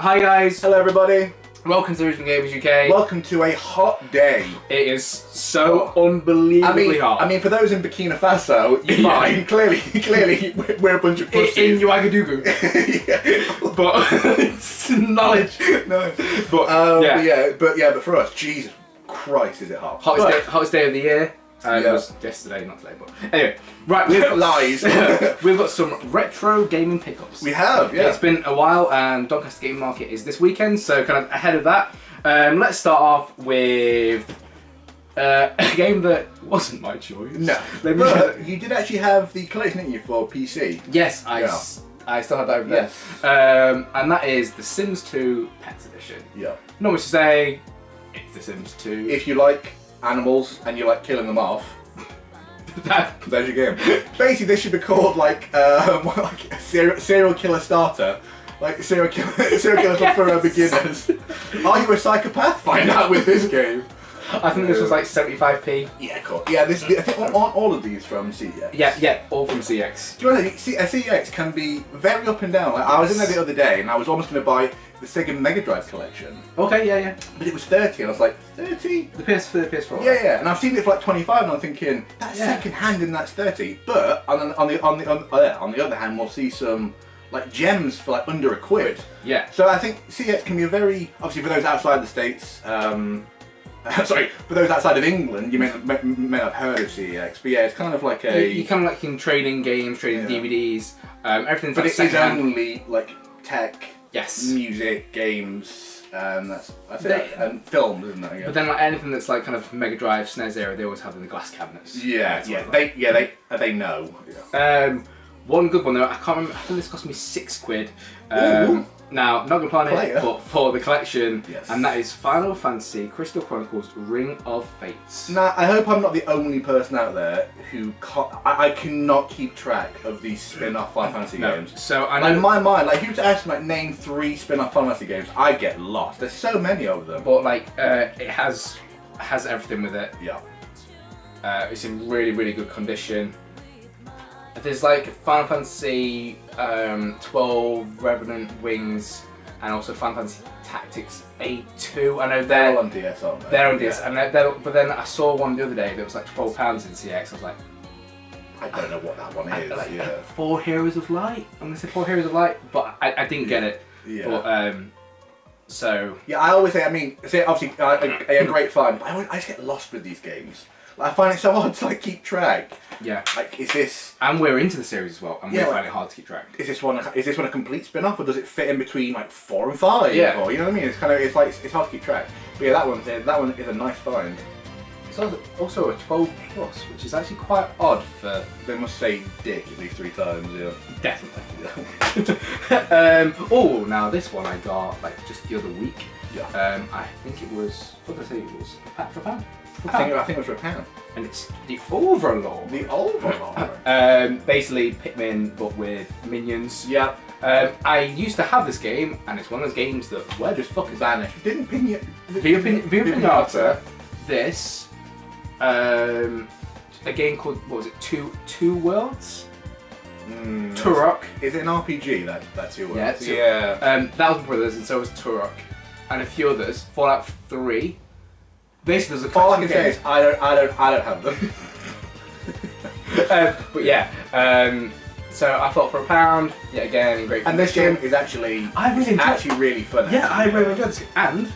Hi guys, Hello everybody. welcome to Original Gamers UK. Welcome to a hot day. It is so unbelievably hot. I mean, for those in Burkina Faso, you're fine. Clearly, we're a bunch of pussies. in Ouagadougou. Yeah. But it's knowledge. No. But for us, Jesus Christ, is it hot? Hottest day of the year. It was yesterday, not today, but anyway. Right, we've got Lies. We've got some retro gaming pickups. We have, yeah. It's been a while, and Doncaster Gaming Market is this weekend, so kind of ahead of that. Let's start off with a game that wasn't my choice. No. But you did actually have the collection, didn't you, for PC? Yes, I still have that over there. Yes. And that is the Sims 2 Pets Edition. Yeah. Not much to say. It's the Sims 2. If you like animals and you like killing them off, there's your game. Basically, this should be called like a serial killer starter, like serial killer for beginners. Are you a psychopath? Find out with this game. I think this was like 75p. Yeah, cool. Yeah, I think all of these from CX. Yeah, all from CX. Do you know what? CX can be very up and down. Like, I was in there the other day and I was almost going to buy the Sega Mega Drive collection. Okay, yeah. But it was 30 and I was like, 30? The PS4. Yeah. And I've seen it for like 25 and I'm thinking, that's second hand and that's 30. But on the other hand, we'll see some like gems for like under £1. Yeah. So I think CX can be a very, obviously for those outside the States, sorry, for those outside of England, you may have heard of CEX, but yeah, it's kind of like a... You kind of like in trading games, trading DVDs, everything's but like it is only like tech, yes, music, games, that's it, and films, isn't it? Yeah. But then like anything that's like kind of Mega Drive, SNES era, they always have in the glass cabinets. They know. Yeah. One good one though, I can't remember, I think this cost me £6. Now, not gonna play it, but for the collection, and that is Final Fantasy Crystal Chronicles Ring of Fates. Now, I hope I'm not the only person out there who I cannot keep track of these spin-off Final Fantasy games. So I know in my mind, like if you were to ask me, like, name 3 spin-off Final Fantasy games, I get lost. There's so many of them. But like, it has everything with it. Yeah. It's in really, really good condition. There's like Final Fantasy 12 Revenant Wings and also Final Fantasy Tactics A2. I know they're on DS, aren't they? They're on DS, and but then I saw one the other day that was like £12 in CX. I was like, I don't know what that one is. Like, 4 Heroes of Light. I'm gonna say 4 Heroes of Light, but I didn't get it. Yeah. But so yeah, I always say. I mean, obviously, a great find. But I just get lost with these games. I find it so hard to like keep track. Yeah. Like, is this? And we're into the series as well, and we find it hard to keep track. Is this one a complete spin-off, or does it fit in between like 4 and 5? Yeah. Or, you know what I mean? It's kind of it's hard to keep track. But yeah, that one is a nice find. It's also a 12 plus, which is actually quite odd for. They must say "dick" at least 3 times. Yeah. Definitely. Oh, now this one I got like just the other week. Yeah. I think it was. What did I say? It was a pack for a pound. I think it was for £1. And it's the Overlord. The Overlord. Basically Pikmin, but with minions. Yeah. I used to have this game, and it's one of those games that where the fuck is that? Didn't Via Pinata. This. A game called, what was it? Two Worlds. Turok. Is it an RPG? That's 2 Worlds. Yeah. Thousand Brothers, and so was Turok, and a few others. Fallout 3. Basically, there's a all I can say is I don't have them. But yeah, so I thought for £1, yet again, great. And this game is actually really fun. Yeah, I really enjoyed this. And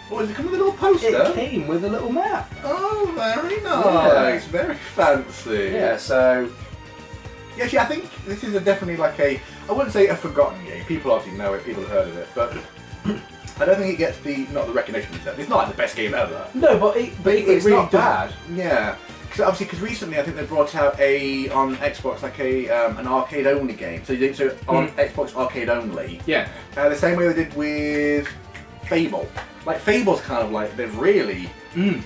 does it come with a little poster? It came with a little map. Oh, very nice, very fancy. Yeah, so yeah, actually, I think this is definitely like I wouldn't say a forgotten game. People obviously know it, people have heard of it, but. I don't think it gets not the recognition it's not like the best game ever. No, but it's really not bad. Yeah, because recently I think they brought out on Xbox like an arcade only game. So on Xbox arcade only. Yeah. The same way they did with Fable. Like Fable's kind of like they've really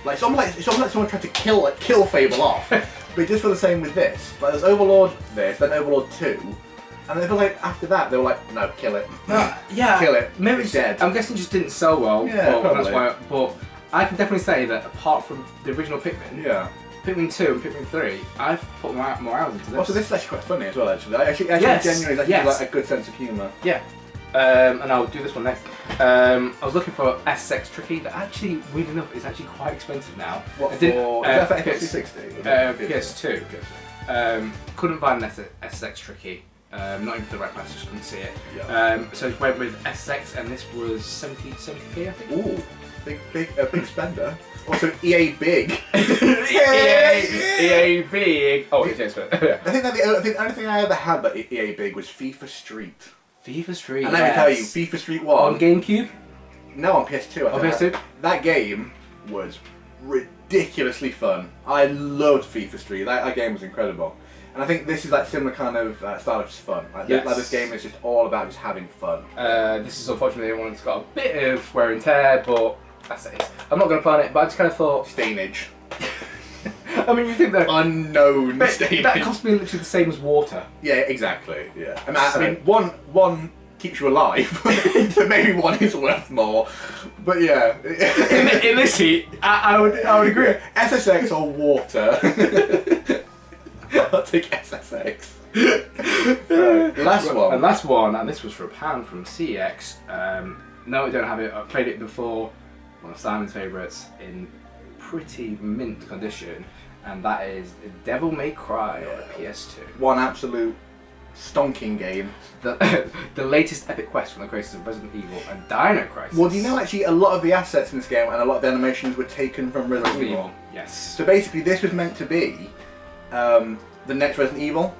like it's almost like someone tried to kill Fable off. But just for the same with this. Like there's Overlord then Overlord 2. And they were like, after that, they were like, no, kill it. Yeah. Kill it. Maybe it's dead. I'm guessing it just didn't sell well. Yeah, but that's why. But I can definitely say that apart from the original Pikmin, Pikmin 2 and Pikmin 3, I've put more hours into this. Also, this is actually quite funny as well, actually. Genuinely, it's actually like a good sense of humour. Yeah. and I'll do this one next. I was looking for SSX Tricky, that actually, weird enough, is actually quite expensive now. What I did, for? Is that for Xbox 360? PS2. Couldn't find an SSX Tricky. Not even for the right price, just couldn't see it. Yeah. So I went with SSX, and this was 70p, I think. Ooh, big spender. Also, EA big. EA big. Oh, it's yes, but I think that the only thing I ever had that EA big was FIFA Street. FIFA Street. And let me tell you, FIFA Street 1 on GameCube. No, on PS2. On PS2. That game was ridiculously fun. I loved FIFA Street. That game was incredible. And I think this is like similar kind of style of just fun. Like, yes. Like this game is just all about just having fun. This is unfortunately one that's got a bit of wear and tear, but that's it. I'm not going to plan it, but I just kind of thought... Stainage. I mean, you think that... Unknown stainage. That cost me literally the same as water. Yeah, exactly. Yeah. I mean, one keeps you alive, so maybe one is worth more. But yeah. in this heat, I would agree. SSX or water. I'll take SSX. Last one. And last one, and this was for £1 from CEX. No, I don't have it. I've played it before. One of Simon's favourites in pretty mint condition, and that is Devil May Cry on PS2. One absolute stonking game. The latest epic quest from the creators of Resident Evil and Dino Crisis. Well, do you know actually a lot of the assets in this game and a lot of the animations were taken from Resident Evil? Yes. So basically, this was meant to be the next Resident Evil,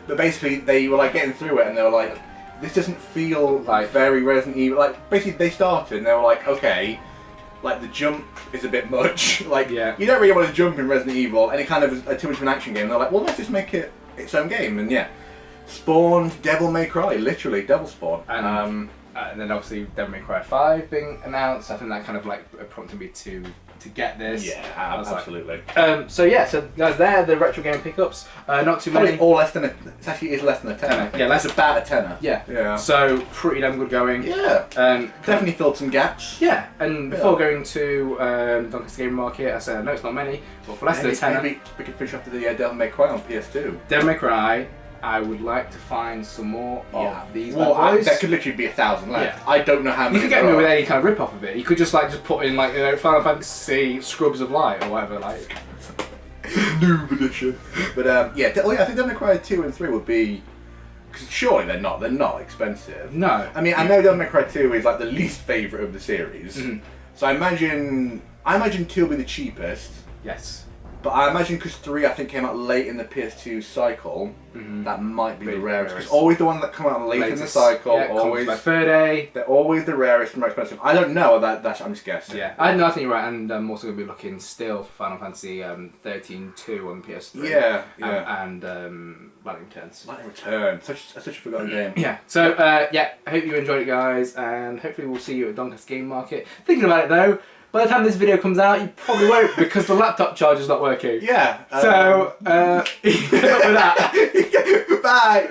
but basically they were like getting through it and they were like, this doesn't feel like very Resident Evil. Like basically they started and they were like, okay, like the jump is a bit much. Like you don't really want to jump in Resident Evil, and it kind of is too much of an action game. And they're like, well, let's just make it its own game. And yeah, spawned Devil May Cry, literally Devil Spawn. And then obviously Devil May Cry 5 being announced. I think that kind of like prompted me to get this. Yeah, absolutely. So guys, there the retro game pickups. Not too many. All less than it actually is less than a tenner. Yeah, it's about a tenner. Yeah. So pretty damn good going. Yeah. Definitely filled some gaps. Yeah. And before going to Doncaster Game Market, I said I know it's not many, but for less than a tenner, maybe we could finish off the Devil May Cry on PS2. Devil May Cry. I would like to find some more of these. Well, there could literally be 1,000 left. Yeah. I don't know how many. You could get me with any kind of rip off of it. You could just put in Final Fantasy Scrubs of Light or whatever Noob edition. But I think Devil May Cry 2 and 3 would be. Because surely they're not expensive. No. I mean, I know Devil May Cry 2 is like the least favourite of the series. Mm-hmm. So I imagine 2 will be the cheapest. Yes. But I imagine because 3 I think came out late in the PS2 cycle, that might be the rarest. Because always the ones that come out late in the cycle, always by third. They're always the rarest and most expensive. I don't know. That's I'm just guessing. Yeah, I think you're right, and I'm also going to be looking still for Final Fantasy 13-2 on PS3. Yeah. And Lightning Returns. Lightning Returns, such a forgotten game. Yeah. So I hope you enjoyed it, guys, and hopefully we'll see you at Doncaster Game Market. Thinking about it though. By the time this video comes out, you probably won't because the laptop charger's not working. Yeah. So, good luck with that. Bye.